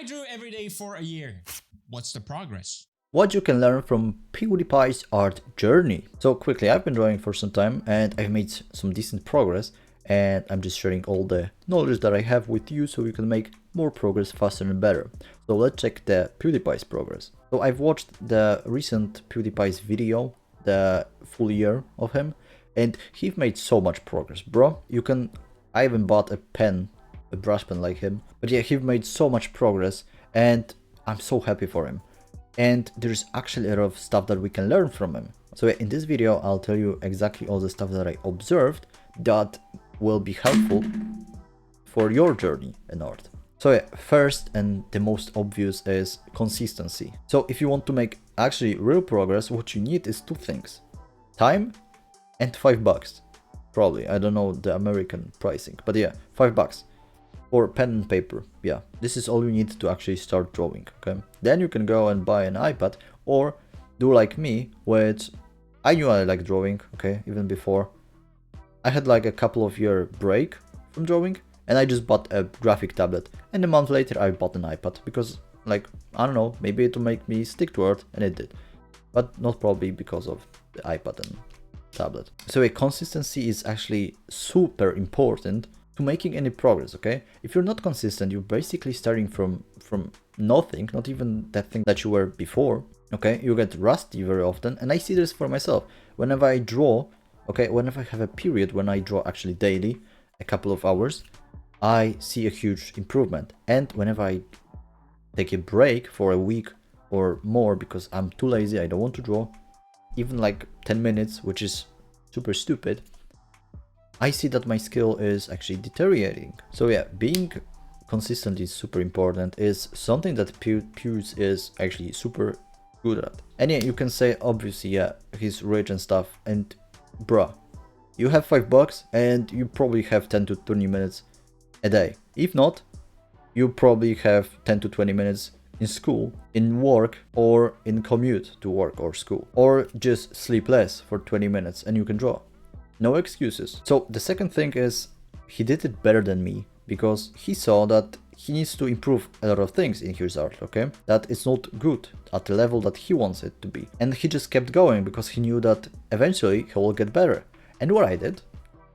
I drew every day for a year. What's the progress? What you can learn from PewDiePie's art journey. So quickly, I've been drawing for some time and I've made some decent progress, and I'm just sharing all the knowledge that I have with you so you can make more progress faster and better. So let's check the PewDiePie's progress. So I've watched the recent PewDiePie's video, the full year of him, and he made so much progress, bro. I even bought a brush pen like him, but yeah, he made so much progress and I'm so happy for him. And there's actually a lot of stuff that we can learn from him. So in this video, I'll tell you exactly all the stuff that I observed that will be helpful for your journey in art. So yeah, first and the most obvious is consistency. So if you want to make actually real progress, what you need is two things: time and $5. Probably, I don't know the American pricing, but yeah, $5. Or pen and paper. Yeah, this is all you need to actually start drawing, okay? Then you can go and buy an iPad or do like me, which I knew I liked drawing, okay, even before. I had like a couple of year break from drawing and I just bought a graphic tablet, and a month later I bought an iPad because, like, I don't know, maybe it will make me stick to it, and it did. But not probably because of the iPad and tablet. So consistency is actually super important to making any progress, okay? If you're not consistent, you're basically starting from nothing, not even that thing that you were before, okay? You get rusty very often, and I see this for myself. Whenever I draw, okay, whenever I have a period when I draw actually daily, a couple of hours, I see a huge improvement. And whenever I take a break for a week or more because I'm too lazy, I don't want to draw, even like 10 minutes, which is super stupid, I see that my skill is actually deteriorating. So yeah, being consistent is super important, is something that Pew's is actually super good at. And yeah, you can say obviously, yeah, he's rich and stuff, and bruh, you have $5 and you probably have 10 to 20 minutes a day. If not, you probably have 10 to 20 minutes in school, in work, or in commute to work or school, or just sleep less for 20 minutes and you can draw. No excuses. So the second thing is he did it better than me because he saw that he needs to improve a lot of things in his art, okay? That it's not good at the level that he wants it to be. And he just kept going because he knew that eventually he will get better. And what I did,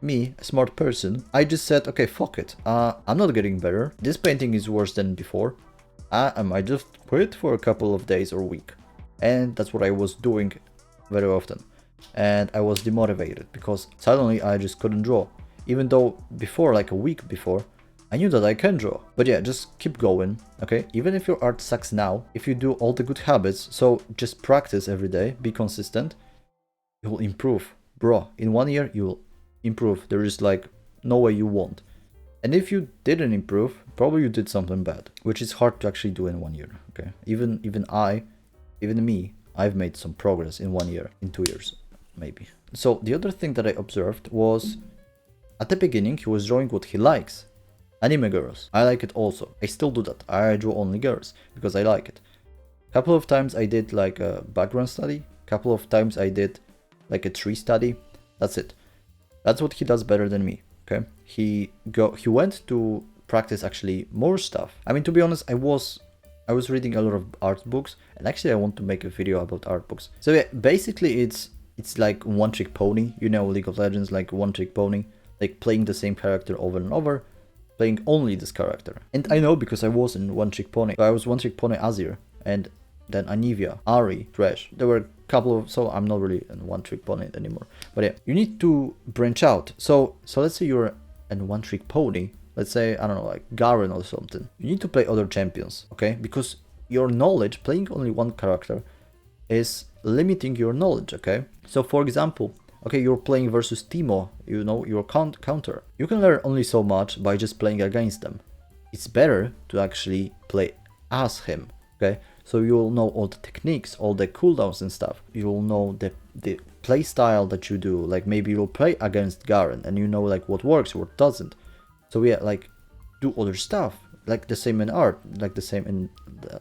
me, a smart person, I just said, okay, fuck it. I'm not getting better. This painting is worse than before. I might just quit for a couple of days or week. And that's what I was doing very often. And I was demotivated because suddenly I just couldn't draw, even though before, like a week before, I knew that I can draw. But yeah, just keep going, okay? Even if your art sucks now, if you do all the good habits, so just practice every day, be consistent, you will improve. Bro, in 1 year you will improve. There is like no way you won't. And if you didn't improve, probably you did something bad, which is hard to actually do in 1 year, okay? Even me, I've made some progress in 1 year, in 2 years. Maybe. So the other thing that I observed was at the beginning he was drawing what he likes. Anime girls. I like it also. I still do that. I draw only girls because I like it. Couple of times I did like a background study. Couple of times I did like a tree study. That's it. That's what he does better than me. Okay. He went to practice actually more stuff. I mean, to be honest, I was reading a lot of art books, and actually I want to make a video about art books. So yeah, basically it's like one trick pony, you know, League of Legends, like one trick pony, like playing the same character over and over, playing only this character. And I know because I was in one trick pony. So I was one trick pony Azir, and then Anivia, Ari, Thresh. There were a couple of, so I'm not really in one trick pony anymore. But yeah, you need to branch out. So let's say you're in one trick pony, let's say, I don't know, like Garen or something. You need to play other champions, okay? Because your knowledge, playing only one character, is limiting your knowledge, okay? So for example, okay, you're playing versus Teemo, you know, your counter. You can learn only so much by just playing against them. It's better to actually play as him, okay? So you'll know all the techniques, all the cooldowns and stuff. You'll know the play style that you do. Like maybe you'll play against Garen and you know like what works, what doesn't. So yeah, like do other stuff, like the same in art, like the same in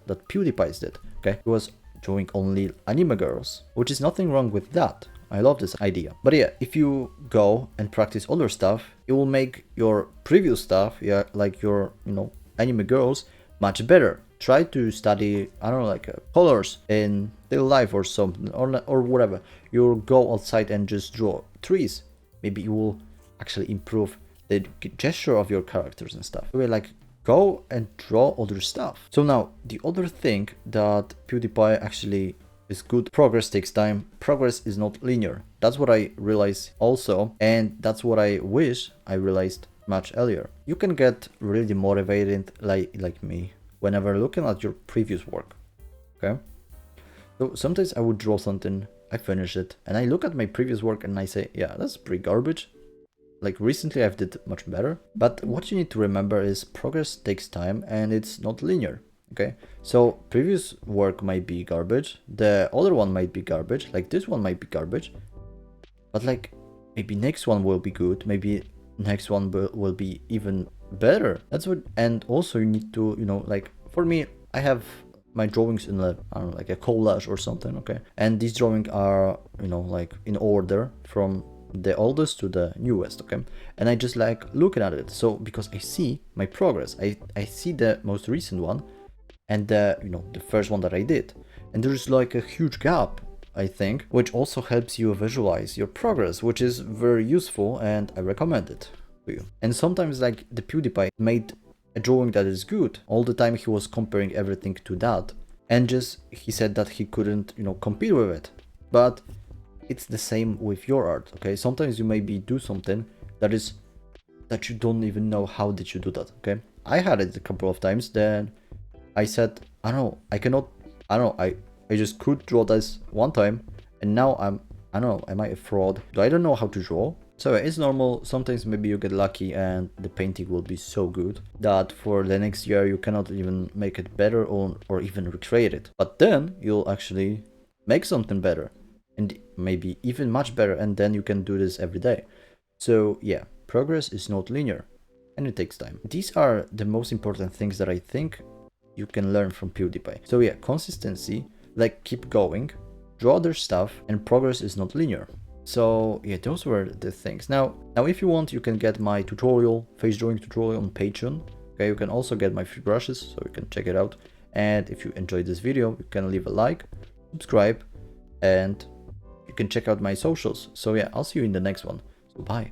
that PewDiePie's did, okay? It was drawing only anime girls, which is nothing wrong with that. I love this idea. But yeah, if you go and practice other stuff, it will make your previous stuff, yeah, like your, you know, anime girls, much better. try to study, I don't know, like colors in daily life or something, or whatever. You'll go outside and just draw trees. Maybe you will actually improve the gesture of your characters and stuff. Anyway, like, go and draw other stuff. So now, the other thing that PewDiePie actually is good, progress takes time. Progress is not linear. That's what I realized also, and that's what I wish I realized much earlier. You can get really motivated like me whenever looking at your previous work, okay? So sometimes I would draw something, I finish it, and I look at my previous work and I say, yeah, that's pretty garbage. Like recently I've did much better. But what you need to remember is progress takes time and it's not linear, okay? So previous work might be garbage, the other one might be garbage, like this one might be garbage, but like maybe next one will be good, maybe next one will be even better. That's what, and also you need to, you know, like for me, I have my drawings in a, I don't know, like a collage or something, okay? And these drawings are, you know, like in order from the oldest to the newest, okay? And I just like looking at it. So because I see my progress, I see the most recent one and the, you know, the first one that I did. And there's like a huge gap, I think, which also helps you visualize your progress, which is very useful and I recommend it to you. And sometimes like the PewDiePie made a drawing that is good. All the time he was comparing everything to that. And just, he said that he couldn't, you know, compete with it. But it's the same with your art, okay? Sometimes you maybe do something that you don't even know how did you do that, okay? I had it a couple of times, then I said, I don't know, I cannot, I don't know, I just could draw this one time, and now I don't know, am I a fraud? I don't know how to draw. So it's normal, sometimes maybe you get lucky and the painting will be so good that for the next year you cannot even make it better or even recreate it. But then you'll actually make something better and maybe even much better, and then you can do this every day. So yeah, progress is not linear and it takes time. These are the most important things that I think you can learn from PewDiePie. So yeah, consistency, like keep going, draw other stuff, and progress is not linear. So yeah, those were the things. Now if you want, you can get my tutorial, face drawing tutorial on Patreon. Okay, you can also get my free brushes, so you can check it out. And if you enjoyed this video, you can leave a like, subscribe, and you can check out my socials. So yeah, I'll see you in the next one. So bye.